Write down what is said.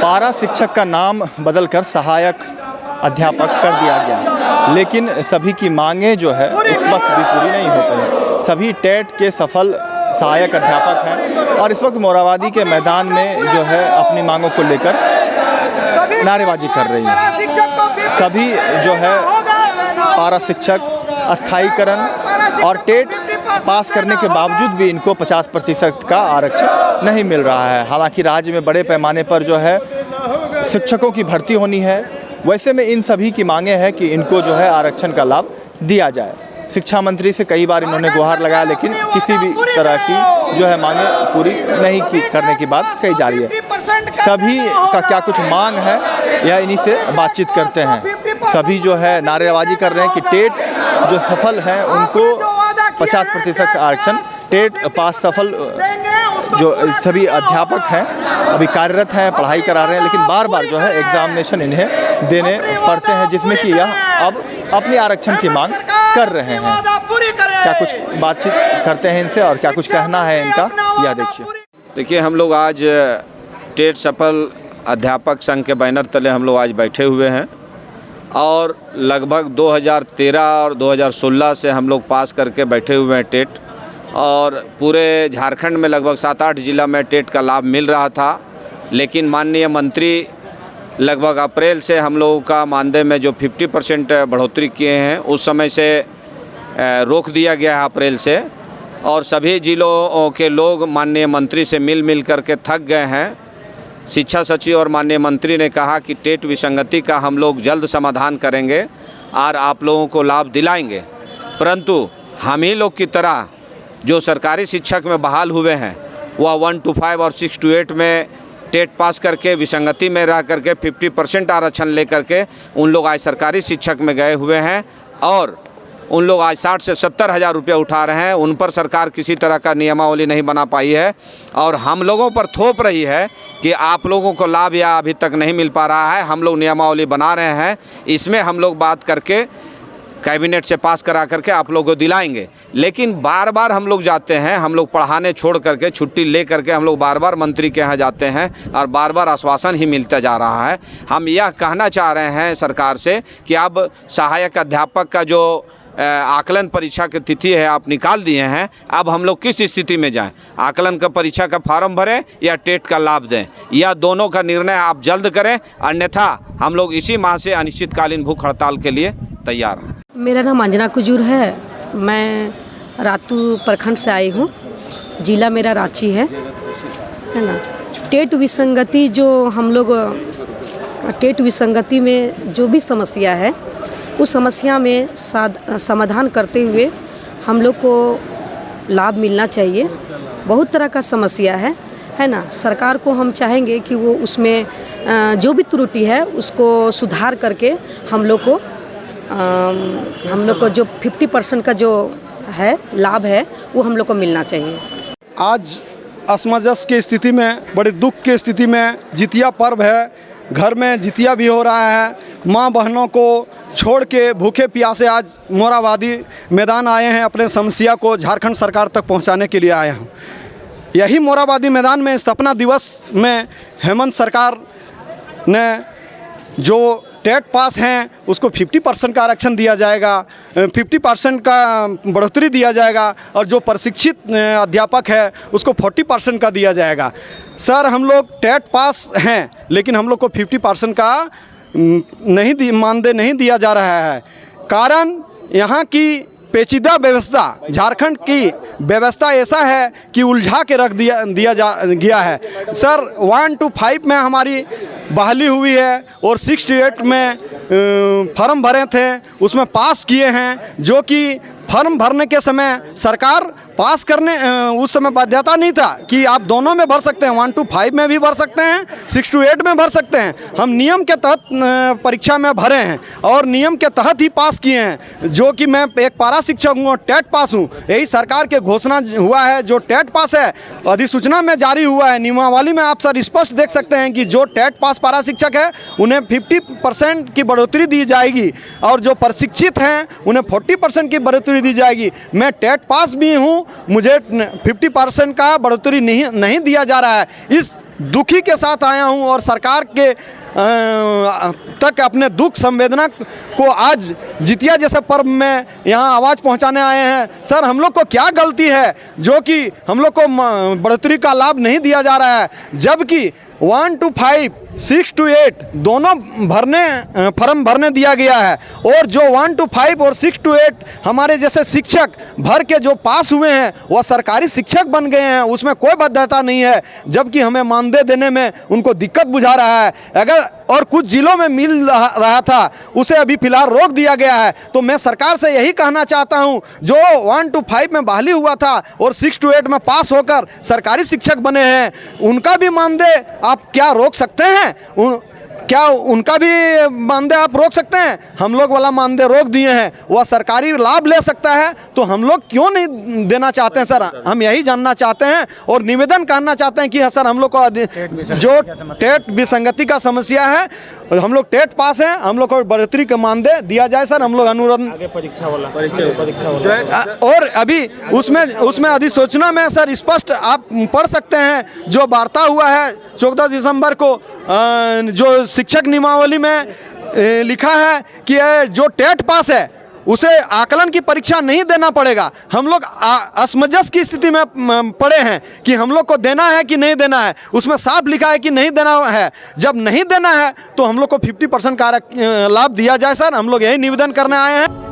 पारा शिक्षक का नाम बदलकर सहायक अध्यापक कर दिया गया, लेकिन सभी की मांगें जो है इस वक्त भी पूरी नहीं हो पाई। सभी टेट के सफल सहायक अध्यापक हैं और इस वक्त मोराबादी के मैदान में जो है अपनी मांगों को लेकर नारेबाजी कर रही हैं। सभी जो है पारा शिक्षक अस्थायीकरण और टेट पास करने के बावजूद भी इनको 50% का आरक्षण नहीं मिल रहा है। हालांकि राज्य में बड़े पैमाने पर जो है शिक्षकों की भर्ती होनी है, वैसे में इन सभी की मांगे हैं कि इनको जो है आरक्षण का लाभ दिया जाए। शिक्षा मंत्री से कई बार इन्होंने गुहार लगाया, लेकिन किसी भी तरह की जो है मांगे पूरी नहीं करने की बात कही जा रही है। सभी का क्या कुछ मांग है या इन्हीं से बातचीत करते हैं। सभी जो है नारेबाजी कर रहे हैं कि टेट जो सफल हैं उनको 50% आरक्षण, टेट पास सफल जो सभी अध्यापक हैं अभी कार्यरत हैं, पढ़ाई करा रहे हैं, लेकिन बार बार जो है एग्जामिनेशन इन्हें देने पड़ते हैं, जिसमें कि यह अब अपनी आरक्षण की मांग कर रहे हैं। क्या कुछ बातचीत करते हैं इनसे और क्या कुछ कहना है इनका, यह देखिए। हम लोग आज टेट सफल अध्यापक संघ के बैनर तले हम लोग आज बैठे हुए हैं और लगभग 2013 और 2016 से हम लोग पास करके बैठे हुए हैं टेट, और पूरे झारखंड में लगभग 7-8 जिला में टेट का लाभ मिल रहा था। लेकिन माननीय मंत्री लगभग अप्रैल से हम लोगों का मानदेय में जो 50% बढ़ोतरी किए हैं उस समय से रोक दिया गया है अप्रैल से, और सभी जिलों के लोग माननीय मंत्री से मिल करके थक गए हैं। शिक्षा सचिव और माननीय मंत्री ने कहा कि टेट विसंगति का हम लोग जल्द समाधान करेंगे और आप लोगों को लाभ दिलाएंगे, परंतु हम ही लोग की तरह जो सरकारी शिक्षक में बहाल हुए हैं वह 1 to 5 और 6 to 8 में टेट पास करके विसंगति में रह करके 50% आरक्षण लेकर के उन लोग आज सरकारी शिक्षक में गए हुए हैं और उन लोग आज 60 से 70 हज़ार रुपये उठा रहे हैं। उन पर सरकार किसी तरह का नियमावली नहीं बना पाई है और हम लोगों पर थोप रही है कि आप लोगों को लाभ या अभी तक नहीं मिल पा रहा है, हम लोग नियमावली बना रहे हैं, इसमें हम लोग बात करके कैबिनेट से पास करा करके आप लोगों को दिलाएंगे। लेकिन बार बार हम लोग जाते हैं, हम लोग पढ़ाने छोड़ करके छुट्टी ले करके हम लोग बार बार मंत्री के यहाँ जाते हैं और बार बार आश्वासन ही मिलता जा रहा है। हम यह कहना चाह रहे हैं सरकार से कि अब सहायक अध्यापक का जो आकलन परीक्षा की तिथि है आप निकाल दिए हैं, अब हम लोग किस स्थिति में जाएं? आकलन का परीक्षा का फॉर्म भरें या टेट का लाभ दें, या दोनों का निर्णय आप जल्द करें, अन्यथा हम लोग इसी माह से अनिश्चितकालीन भूख हड़ताल के लिए तैयार हैं। मेरा नाम अंजना कुजूर है, मैं रातू प्रखंड से आई हूँ, जिला मेरा रांची है ना। टेट विसंगति जो हम लोग टेट विसंगति में जो भी समस्या है उस समस्या में समाधान करते हुए हम लोग को लाभ मिलना चाहिए। बहुत तरह का समस्या है ना। सरकार को हम चाहेंगे कि वो उसमें जो भी त्रुटि है उसको सुधार करके हम लोग को जो 50% का जो है लाभ है वो हम लोग को मिलना चाहिए। आज असमंजस की स्थिति में, बड़े दुख की स्थिति में जितिया पर्व है, घर में जितिया भी हो रहा है, माँ बहनों को छोड़ के भूखे प्यासे आज मोराबादी मैदान आए हैं, अपने समस्या को झारखंड सरकार तक पहुंचाने के लिए आए हैं। यही मोराबादी मैदान में स्थापना दिवस में हेमंत सरकार ने जो टेट पास हैं उसको 50% का आरक्षण दिया जाएगा, 50% का बढ़ोतरी दिया जाएगा और जो प्रशिक्षित अध्यापक है उसको 40% का दिया जाएगा। सर, हम लोग टेट पास हैं लेकिन हम लोग को 50% का मानदेय नहीं दिया जा रहा है। कारण यहाँ की पेचीदा व्यवस्था, झारखंड की व्यवस्था ऐसा है कि उलझा के रख दिया गया है। सर, 1 to 5 में हमारी बहाली हुई है और 6 to 8 में फॉर्म भरे थे, उसमें पास किए हैं, जो कि फॉर्म भरने के समय सरकार पास करने उस समय बाध्यता नहीं था कि आप दोनों में भर सकते हैं, 1 to 5 में भी भर सकते हैं, 6 to 8 में भर सकते हैं। हम नियम के तहत परीक्षा में भरे हैं और नियम के तहत ही पास किए हैं। जो कि मैं एक पारा शिक्षक हूँ और टेट पास हूँ, यही सरकार के घोषणा हुआ है। जो टेट पास है अधिसूचना में जारी हुआ है, नियमावली में आप सर स्पष्ट देख सकते हैं कि जो टेट पास पारा शिक्षक है उन्हें 50% की बढ़ोतरी दी जाएगी और जो प्रशिक्षित हैं उन्हें 40% की बढ़ोतरी दी जाएगी। मैं टेट पास भी हूँ, मुझे 50% का बढ़ोतरी नहीं दिया जा रहा है। इस दुखी के साथ आया हूं और सरकार के तक अपने दुख संवेदना को आज जितिया जैसे पर्व में यहाँ आवाज़ पहुँचाने आए हैं। सर, हम लोग को क्या गलती है जो कि हम लोग को बढ़ोतरी का लाभ नहीं दिया जा रहा है, जबकि 1 to 5, 6 to 8 दोनों फॉर्म भरने दिया गया है, और जो 1 to 5 और 6 to 8 हमारे जैसे शिक्षक भर के जो पास हुए हैं वह सरकारी शिक्षक बन गए हैं, उसमें कोई बाध्यता नहीं है, जबकि हमें मानदेय देने में उनको दिक्कत बुझा रहा है। अगर और कुछ जिलों में मिल रहा था उसे अभी फिलहाल रोक दिया गया है। तो मैं सरकार से यही कहना चाहता हूं, जो 1 to 5 में बहाली हुआ था और 6 to 8 में पास होकर सरकारी शिक्षक बने हैं, उनका भी मानदेय आप क्या रोक सकते हैं? क्या उनका भी मानदेय आप रोक सकते हैं? हम लोग वाला मानदेय रोक दिए हैं, वह सरकारी लाभ ले सकता है, तो हम लोग क्यों नहीं देना चाहते हैं? सर, हम यही जानना चाहते हैं और निवेदन करना चाहते हैं कि सर, हम लोग को जो टेट विसंगति का समस्या है, हम लोग टेट पास हैं, हम लोग को बढ़ोतरी का मानदेय दिया जाए। सर, हम लोग अनुरोध परीक्षा और अभी उसमें अधिसूचना में सर स्पष्ट आप पढ़ सकते हैं, जो वार्ता हुआ है 14 दिसंबर को, जो शिक्षक नियमावली में लिखा है कि जो टेट पास है उसे आकलन की परीक्षा नहीं देना पड़ेगा। हम लोग असमंजस की स्थिति में पड़े हैं कि हम लोग को देना है कि नहीं देना है। उसमें साफ लिखा है कि नहीं देना है। जब नहीं देना है तो हम लोग को 50% कारक लाभ दिया जाए। सर, हम लोग यही निवेदन करने आए हैं।